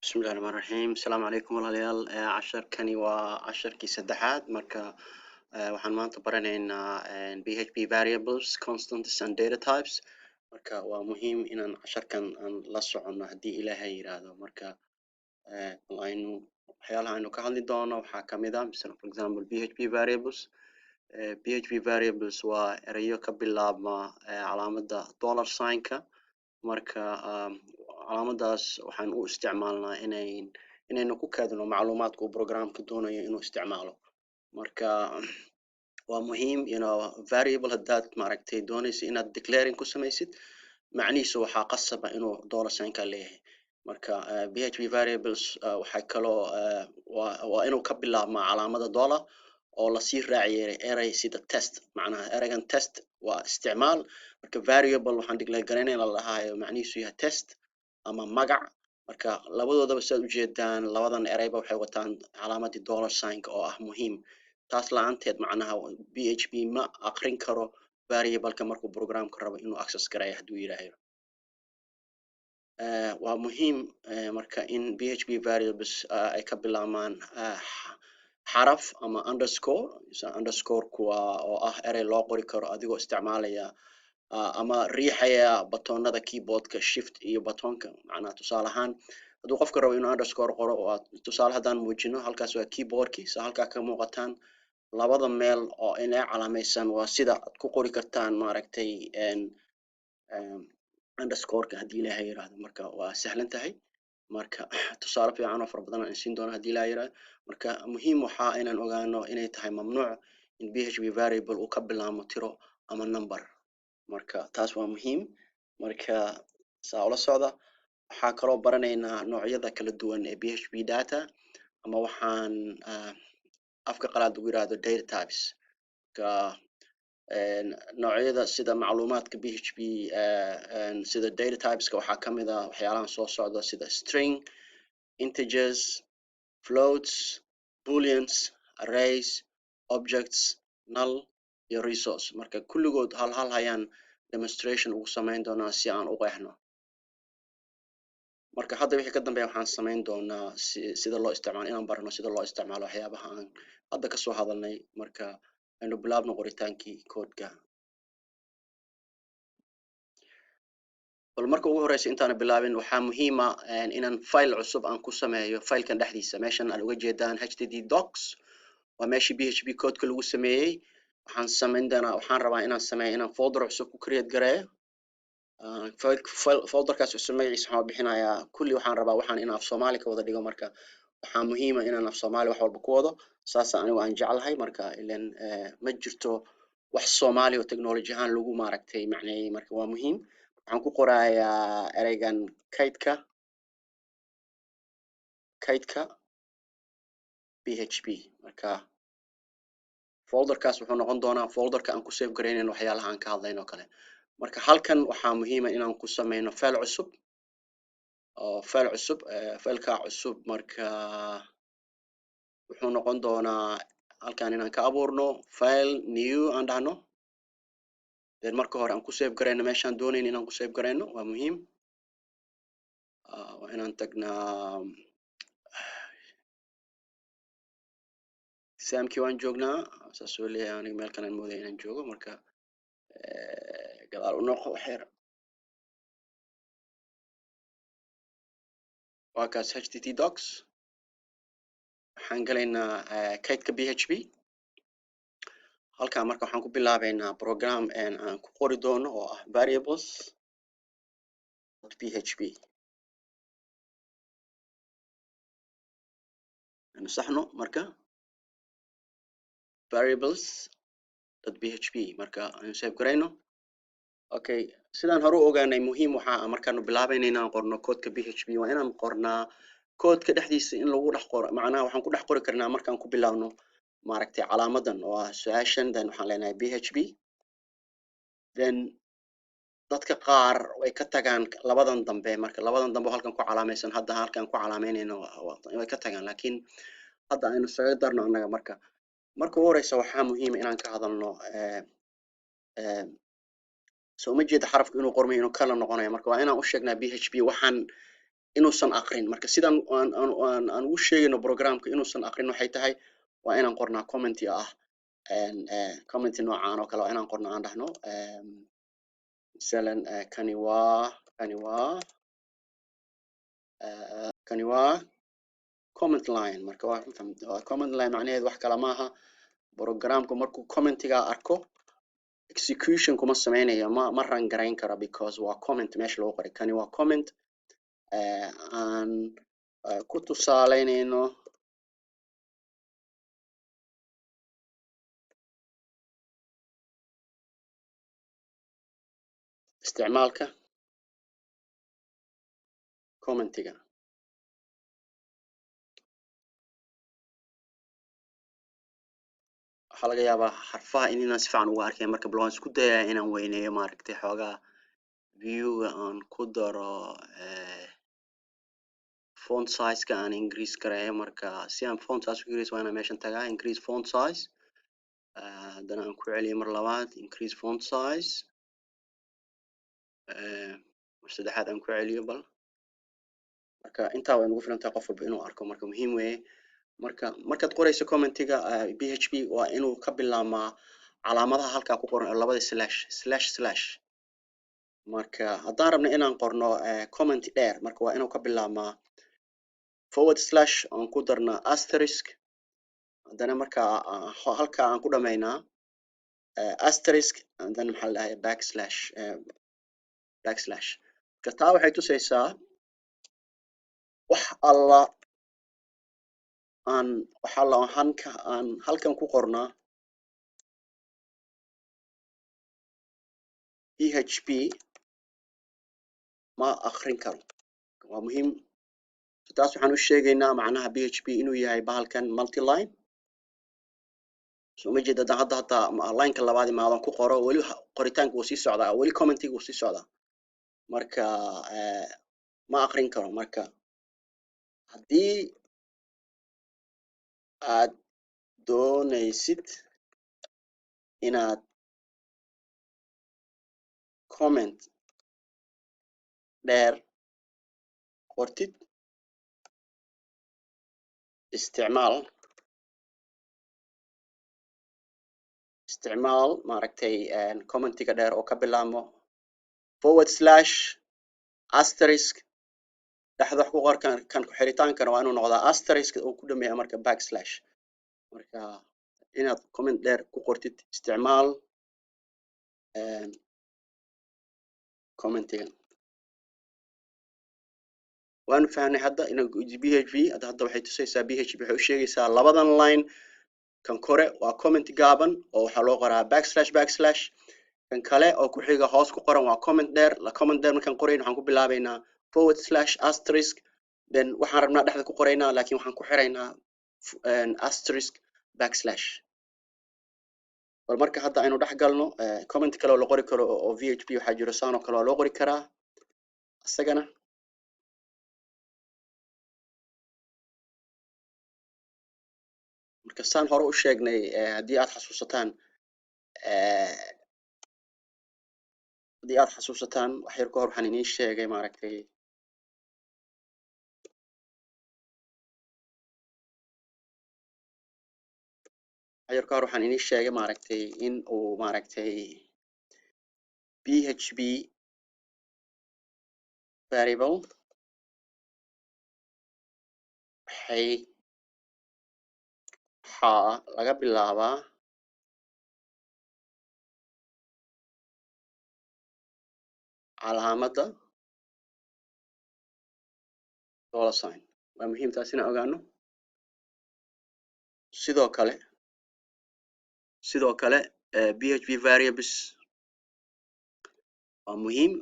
بسم الله الرحمن الرحيم. السلام عليكم والاليال. عشركani waa casharkii saddexaad marka waxaan maanta baranaynaa PHP variables, constants and data types. marka waa muhiim inaan casharkan aan la socono haddii ilaahay yiraahdo. marka waxyaalaha aynu ka hadli doono waxaa kamid ah for example PHP variables. PHP variables waa erayo ka bilaabma calaamada dollar sign-ka. marka calaamadaas waxaan u isticmaalnaa inaynu ku kaadino macluumaadka uu programka doonayo inuu isticmaalo. marka waa muhiim variable haddaad maaragtay doonaysa inaad declaring ku samaysid macnihiisu waxaa qasaba inuu dollar sign-ka leeyahay. marka PHP variables waxay kaloo waa inuu ka bilaabmaa calaamada dollar oo lasii raaciyay eray sida test. macnaha eraygan test waa isticmaal. marka variable waxaan declare garanaynaa la dhahayo macnihiisu yahay test ama magac. marka labadoodaba sidaad ujeedaan labadan erayba waxay wataan calaamadii dollar sign-ka oo ah muhiim. taas la-aanteed macnaha PHP ma aqrin karo variable-ka markuu programka rabo inuu access gareeyo hadduu yiraahdo. waa muhiim marka in PHP variables ay ka bilaabmaan xaraf ama underscore. underscore-ku oo ah eray loo qori karo adigoo isticmaalaya ama riixaya batoonada keyboardka shift iyo batoonka. macnaha tusaale ahaan hadduu qofka rabo inuu underscore qoro oo tusaale haddaan muujino halkaas waa keyboardkii sa halkaa ka muuqataan labada meel oo inay calaamaysan waa sida aad ku qori kartaan maaragtay underscore-ka haddii ilaahay yiraahdo. marka waa sahlan tahay. marka tusaale fiican oo fara badan aan siin doono haddii ilaahay yiraahdo. marka muhiim waxaa inaan ogaano inay tahay mamnuuc in PHP variable uu ka bilaabmo tiro ama number. marka taas waa muhiim. marka saa ula socda waxaa kaloo baranaynaa noocyada kala duwan ee PHP data ama waxaan afka qalaad ugu yiraahdo data types. marka noocyada sida macluumaadka PHP sida data typeska waxaa kamid ah waxyaalahan soo socda sida string, integers, floats, booleans, arrays, objects, null iyo resource. marka kulligood hal hayaan demonstration ugu samayn doonaa si aan u qeexno. marka hadda wixii ka dambeeya waxaan samayn doonaa sida loo isticmaalo inaan barano sida loo isticmaalo waxyaabaha aan hadda kasoo hadalnay. marka aynu bilaabno qoritaankii koodka. bal marka ugu horeysa intaan bilaabin waxaa muhiim ah inaan file cusub aan ku sameeyo filekan dhexdiisa. meeshan aad uga jeedaan http docs waa meeshii PHP koodka lagu sameeyey. waxaan rabaa inaan folder cusub ku create gareeyo. folderkaas cusub magaciisa waxaan bixinayaa kulli waxaan rabaa waxaan in af Soomaali ka wada dhigo. marka waxaa muhiim ah inaan af Soomaali wax walba ku wado saas anigu aan jeclahay. marka ileen ma jirto wax Soomaali oo technology ahaan lagu maaragtay macneeyay. marka waa muhiim. waxaan ku qorayaa eraygan kaydka PHP. marka folderkaas wuxuu noqon doonaa folderka aan ku save gareynayno waxyaalaha aan ka hadlayno kale. marka halkan waxaa muhiim ah inaan ku sameyno file cusub fileka cusub. marka wuxuu noqon doonaa halkan inaan ka abuurno file new aan dhahno then marka hore aan ku save gareyno meeshaan doonayno inaan ku save gareyno waa muhiim. waa inaan tagnaa samkii waan joognaa saas oo leeyahay aniga meel kale aan moodaya inaan joogo. marka gadaal u noqo waxyar waa kaas http docs. waxaan galaynaa kaydka PHP. halkan marka waxaan ku bilaabeynaa program aan ku qori doono oo ah variables.php. aan saxno marka variables.php. marka aan save gareyno. okay sidaan hore u ogaanay muhiim waxaa markaanu bilaabayna inaan qorno koodka PHP waa inaan qornaa koodka dhexdiisa in lagu dhex qoro. macnaha waxaan ku dhex qori karnaa markaan ku bilaabno maaragtay calaamadan oo ah su'aashan then waxaan leenahay PHP then dadka qaar way ka tagaan labadan dambe. marka labadan dambe halkan ku calaamaysan hadda halkan ku calaameynayno way ka tagaan laakiin hadda aynu isaga darno annaga. marka marka ugu horeysa waxaa muhiim ah inaan ka hadalno soo ma jeeda xarafka inuu qormayo inuu kala noqonayo marka waa inaan u sheegnaa PHP waxaan inuusan aqrin marka sidaan aan ugu sheegayno programka inuusan aqrin waxay tahay waa inaan qornaa comment ah comment noocaan oo kale waa inaan qornaa aan dhahno masalan kani waa comment line marka waa comment line macnaheedu wax kale maaha programku markuu commentiga arko execution kuma sameynayo ma run garayn karo because waa comment meesha lagu qoray kani waa comment aan ku tusaaleynayno isticmaalka commentiga waxaa laga yaabaa xarfaha inaan si fiican ugu arkay marka bal waan isku dayaa inaan weyneeyo maaragtay xoogaa view-ga aan ku daro font size-ka aan increase gareeyo marka si aan font size u increase waa inaan meeshan tagaa increase font size haddana aan ku celiyo mar labaad increase font size mar saddexaad aan ku celiyo bal marka intaa way nagu filan tahay qof walba inuu arko marka muhiim weeye markaad qorayso commentiga PHP waa inuu ka bilaabmaa calaamadaha halkaa ku qoran labada slash marka haddaan rabno inaan qorno comment dheer marka waa inuu ka bilaabmaa / aan ku darnaa asterisk haddana marka halkaa aan ku dhamaynaa asterisk haddana maxaa la dhahay backslash marka taa waxay tusaysaa wax alla aan halkan ku qornaa PHP ma akhrin karo waa muhiim taas waxaan u sheegaynaa macnaha PHP inuu yahay bahalkan multiline soo ma jeeda hadda line-ka labaad maadan ku qoro weli qoritaanka wuu sii socdaa weli commentiga wuu sii socdaa marka ma akhrin karo marka haddii aad doonaysid inaad comment dheer qortid isticmaal maaragtay commentiga dheer oo ka bilaabmo / asterisk dhexda wax ku qor kan ku xiritaankana waa inuu noqdaa asterisk oo ku dhameeya marka backslash marka inaad comment dheer ku qortid isticmaal commentigan waanu fahnay hadda inaan PHP hadda waxay tusaysaa PHP waxay u sheegaysaa labadan line kan kore waa comment gaaban oo waxaa loo qoraa backslash kan kale oo ku xiga hoos ku qoran waa comment dheer markaan qorayn waxaan ku bilaabaynaa / asterisk then waxaan rabnaa dhexda ku qoraynaa laakiin waxaan ku xiraynaa asterisk backslash bal marka hadda aynu dhex galno comment kale oo la qori karo oo PHP waxaa jiro saan oo kale waa loo qori karaa isagana marka saan hore u sheegnay haddii aad xasuusataan wax yar ka hor waxaan inii sheegay maaragtay in uu maaragtay PHP variable waxaa laga bilaabaa calaamadda $sign waa muhiim taas inaan ogaano sidoo kale PHP variables waa muhiim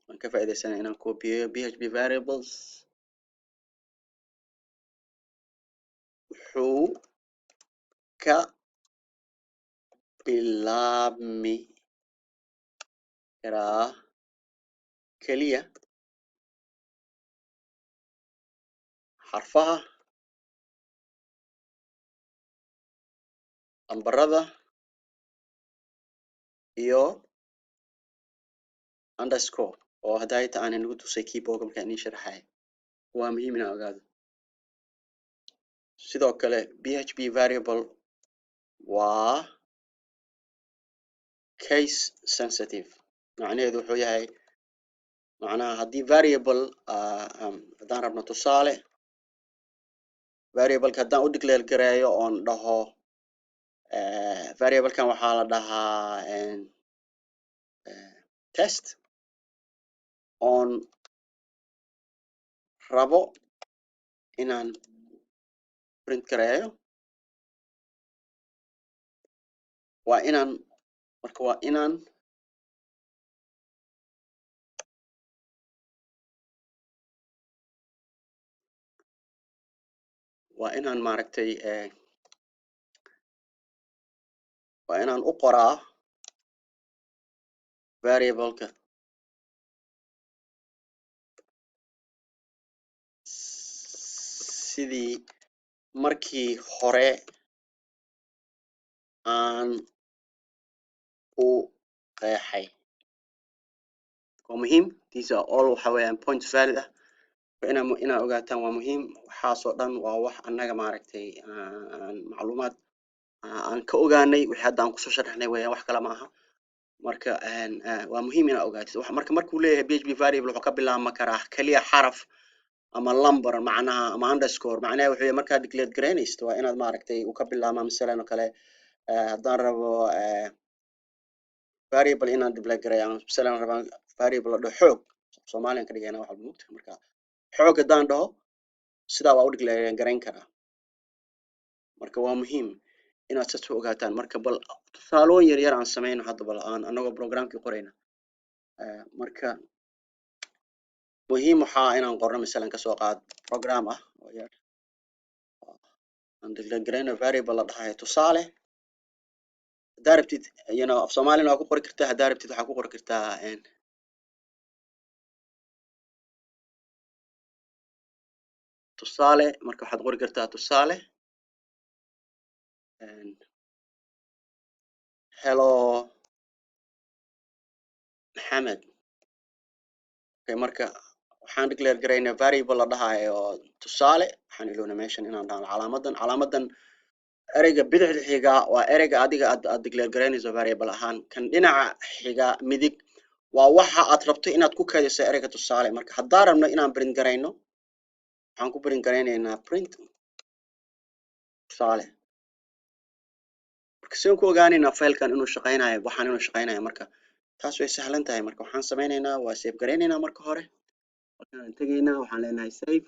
waan ka faa'iidaysanaa inaan copyeeyo PHP variables wuxuu ka bilaabmi karaa keliya xarfaha lambarada iyo underscore oo hadayta aan nagu tusay keyboardka markaan idin sharaxay waa muhiim inaan ogaado. sidoo kale php variable waa case sensitive macnaheedu wuxuu yahay macnaha haddii variable haddaan rabno tusaale variableka haddaan u declare gareeyo oon dhaho variablekan waxaa la dhahaa test oon rabo inaan print gareeyo waa inaan marka waa inaan maaragtay waa inaan u qoraa variableka sidii markii hore aan u qeexay waa muhiim. these are all waxa weeyaan points valid ah inaa ogaataan waa muhiim. waxaasoo dhan waa wax annaga maaragtay aan macluumaad aan ka ogaanay wixii hadda aan kusoo sharaxnay weeyaan wax kale ma aha. marka waa muhiim inaa ogaatid marka markuu leeyahay php variable wuxuu ka bilaabma karaa kaliya xaraf ama number macnaha ama underscore macnaha wuxuu yahay markaad declare garaynaysid waa inaad maaragtay uu ka bilaabmaa masalan oo kale haddaan rabo variable inaan declare gareeyo masalan rabaan variable la dhaho xoog Soomaaliyan ka dhigayna wax walba mugta marka xoog haddaan dhaho sidaa waa u declare garayn karaa. marka waa muhiim inaad saas u ogaataan. marka bal tusaalooyin yar yar aan sameyno hadda bal aan anagoo programkii qorayna marka muhiim waxaa inaan qorno masalan kasoo qaad program ah oo yar aan declare garayno variable la dhahayo tusaale haddaa rabtid af Soomaalina waa ku qori kartaa haddaa rabtid waxaa ku qori kartaa tusaale marka waxaad qori kartaa tusaale hello Maxamed. okay marka waxaan declare garaynaa variable la dhahayo tusaale waxaan ilownaa meeshan inaan dhahno calaamadan ereyga bidixda xiga waa ereyga adiga aad declare garaynayso variable ahaan kan dhinaca xiga midig waa waxa aad rabto inaad ku kaydiso ereyga tusaale. marka haddaan rabno inaan print garayno waxaan ku print garaynaynaa print tusaale. marka sidaan ku ogaanaynaa filekan inuu shaqaynayo waxaan inuu shaqaynayo marka taas way sahlan tahay. marka waxaan sameynaynaa waa save garaynaynaa marka hore waxaan tegaynaa waxaan leenahay save.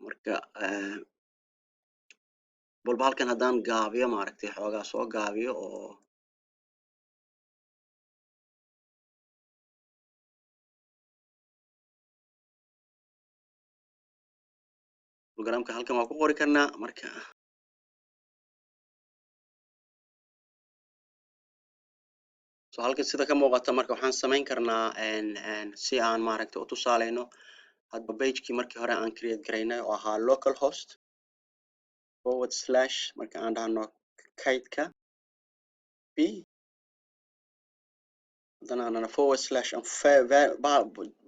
marka balba halkan haddaan gaabiyo maaragtay xoogaa soo gaabiyo oo programka halkan waa ku qori karnaa. marka so halkan sida ka muuqata marka waxaan samayn karnaa si aan maaragtay u tusaaleyno hadba pagekii markii hore aan create garaynay oo ahaa localhost / marka aan dhahno kaydka b haddana aanana /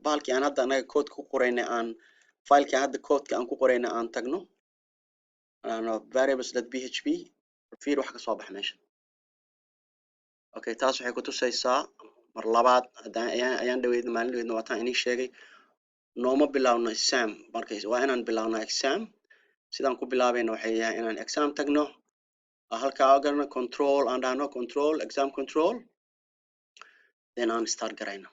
bahalkii aan hadda anaga code ku qoraynay aan filekii aan hadda codeka aan ku qoraynay aan tagno variables.php fiir waxa ka soo baxa meesha. okay taas waxay ku tusaysaa mar labaad ayaan dhaweydna maalin dhaweydna waataan inii sheegay nooma bilaawno exam marka waa inaan bilaawno exam. sidaan ku bilaabayna waxay yahay inaan exam tagno halkaa ogarno control aan dhahno control exam control then aan start garayno.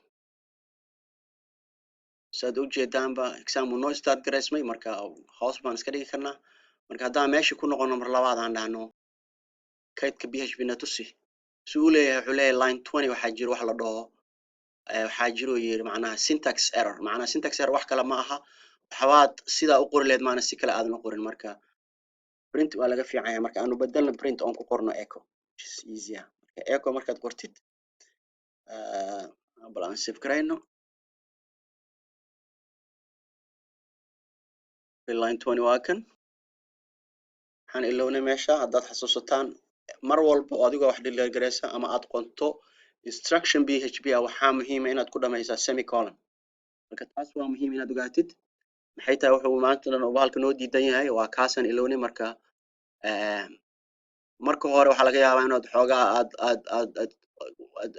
saad u jeedaanba exam uu noo start garaysmay marka hoos baan iska dhigi karnaa. marka haddaan meesha ku noqono mar labaad aan dhahno kaydka php na tusi si uu leeyahay wuxuu leeyahay line 20 waxaa jiro wax la dhaho waxaa jiro yiri macnaha syntax error wax kale ma aha waxaad sidaa u qori leed maana si kale aadan u qorin. marka print waa laga fiican yahay marka aanu bedelno print on ku qorno echo which is easier. marka echo markaad qortid bal aan save garayno line 20 waa kan waxaan ilownay meesha haddaad xasuusataan mar walba oo adigoo wax declare gareysa ama aad qonto instruction php waxaa muhiim ah inaad ku dhamaysaa semicolon marka taas waa muhiim inaad ogaatid maxay tahay wuxuu maanta dhan bahalka noo diidan yahay waa kaasan ilowni marka marka hore waxaa laga yaabaa inaad xoogaa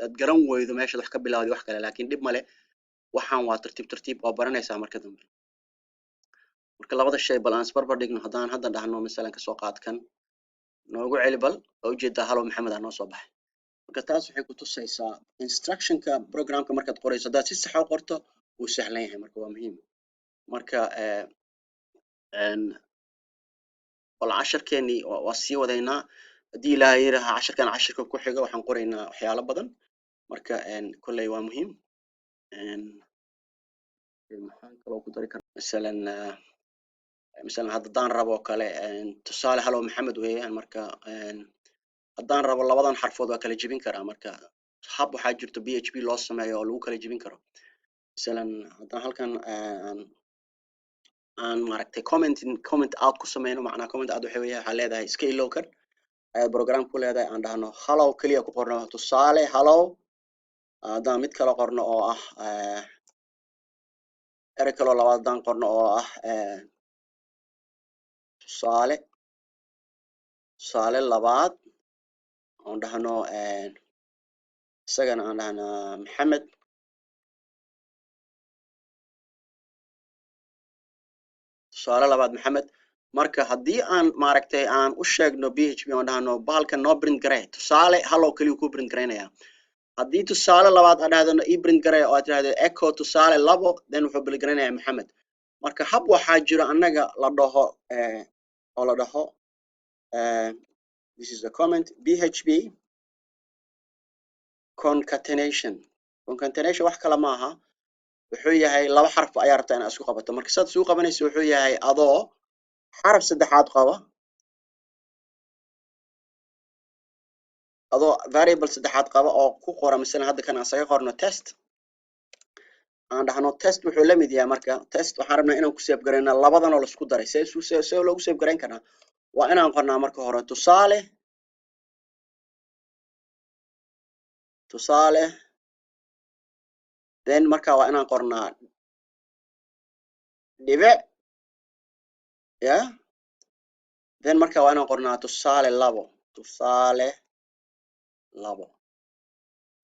aad garan weydo meeshaad wax ka bilowday wax kale laakiin dhib male waxaan waa tartiib waa baranaysaa marka dambe marka labada shay bal aan isbarbar dhigno haddaan hadda dhahno masalan kasoo qaadkan noogu celi bal oo ujeedaa halo maxamed ah noo soo baxay marka taas waxay ku tusaysaa instructionka programka markaad qorayso haddaad si sax u qorto wuu sahlan yahay marka waa muhiim marka bal casharkeennii waa sii wadaynaa haddii ilaahay yidhaaha casharka ku xiga waxaan qoraynaa waxyaalo badan marka kolley waa muhiim maxaan kaloo ku dari karaa masalan haddaan rabo kale tusaale halo maxamed weeyaan marka haddaan rabo labadan xarfood waa kala jebin karaa marka hab waxaa jirto php loo sameeyo oo lagu kala jebin karo masalan haddaan halkan aan maaragtay comment out ku sameyno macnaa comment out waxa weeye waxaa leedahay iska ilow kan ayaad program ku leedahay aan dhahno hallo keliya ku qorno tusaale hallo haddaan mid kale qorno oo ah erey kaloo labaad haddaan qorno oo ah tusaale labaad aan dhahno isagana aan dhahno maxamed tusaale labaad maxamed marka haddii aan maaragtay aan u sheegno php aan dhahno bahalka noo print garee tusaale hallo keliya ku print gareynaya haddii tusaale labaad aan dhahdano ii print garee oo aad tidhahdo echo tusaale labo then wuxuu print gareynayaa maxamed marka hab waxaa jiro annaga la dhaho oo la dhaho this is a comment php concatenation wax kale ma aha wuxuu yahay laba xarf ayaa rabtaa inaad isku qabato marka saad isku qabanayso wuxuu yahay adoo xaraf saddexaad qaba adoo variable saddexaad qaba oo ku qoran masalan hadda kan aan saga qorno test aan dhahno test wuxuu la mid yahay marka test waxaan rabnaa inaan ku save gareyno labadan oo la isku daray see loogu save gareyn karaa waa inaan qornaa marka hore tusaale then marka waa inaan qornaa dhibic ya then marka waa inaan qornaa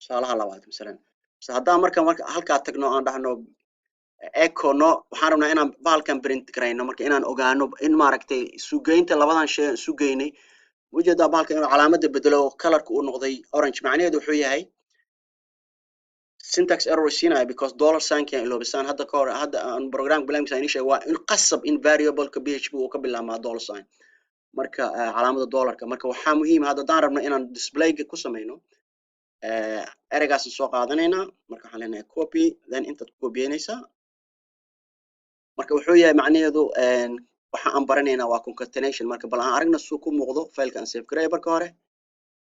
tusaalaha labaad masalan haddaan marka halkaa tagno aan dhahno echo no waxaan rabnaa inaan bahalkan print gareyno marka inaan ogaano in maaragtay sugeynta labadan shay aan sugeynay ujeedaa bahalka inuu calaamadda bedelo colorka uu noqday orange macnaheedu wuxuu yahay syntax error siinaya because dollar sign kan iloobisaan hadda ka hor hadda aan program blanks aan sheegay waa in qasab in variable-ka php uu ka bilaabmaa dollar sign marka calaamada dollarka marka waxaa muhiim hadda daan rabno inaan display-ga ku sameyno ereygaas soo qaadanaynaa marka waxaan leenahay copy then intaad ku copy-naysaa marka wuxuu yahay macnaheedu waxa aan baranaynaa waa concatenation marka bal aan aragna suu ku muuqdo faylka aan save gareeyo marka hore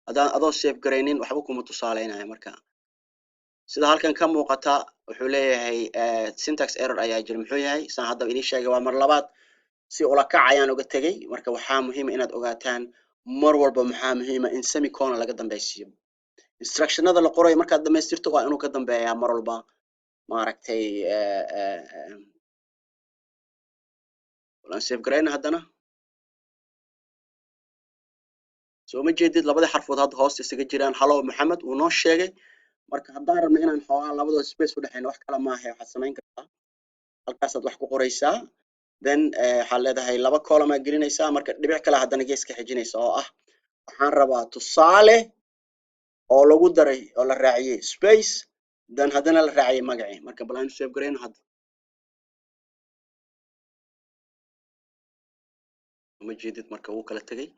haddaan adoo save gareynin waxba kuma tusaaleynayo marka sida halkan ka muuqata wuxuu leeyahay syntax error ayaa jira muxuu yahay saan hadda inii sheegay waa mar labaad si ula kac ayaan uga tegay marka waxaa muhiim inaad ogaataan mar walba maxaa muhiima in semicolon laga dambaysiiyo instructionada la qorayo markaad dhamaystirto waa inuu ka dambeeyaa mar walba maaragtay walaan save gareyna haddana soo ma jeedid labada xarfood hadda hoosta isaga jiraan hallo maxamed uu noo sheegay marka haddaan rabno inaan xoogaa labadooda space u dhexeyno wax kale maaha waxaad samayn kartaa halkaasaad wax ku qoraysaa then waxaad leedahay laba column aad gelinaysaa marka dhibic kale haddana geeska xijinaysa oo ah waxaan rabaa tusaale oo lagu daray oo la raaciyey space then haddana la raaciyey magacii marka bal aynu save gareyno hadda ma jeedid marka wuu kala tegay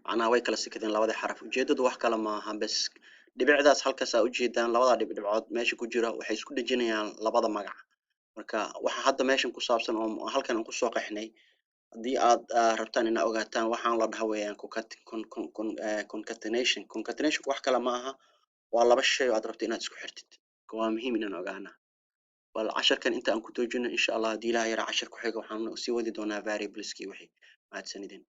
macnaha way kala sikadeen labada xaraf ujeedadu wax kale maaha bas dhibicdaas halkaas aa ujeedaan labada dhibcood meesha ku jira waxay isku dhejinayaan labada magac marka waxa hadda meeshan ku saabsan oo halkan aan ku soo qaxnay haddii aad rabtaan inaad ogaataan waxaan la dhaha weeyaan concatenation wax kale ma aha waa laba shay oo aad rabto inaad isku xirtid waa muhiim inaan ogaana bal casharkan inta aan ku toojino insha allah haddii ilaahay yara cashar ku xiga waxaan sii wadi doonaa variableski wixii mahadsanidin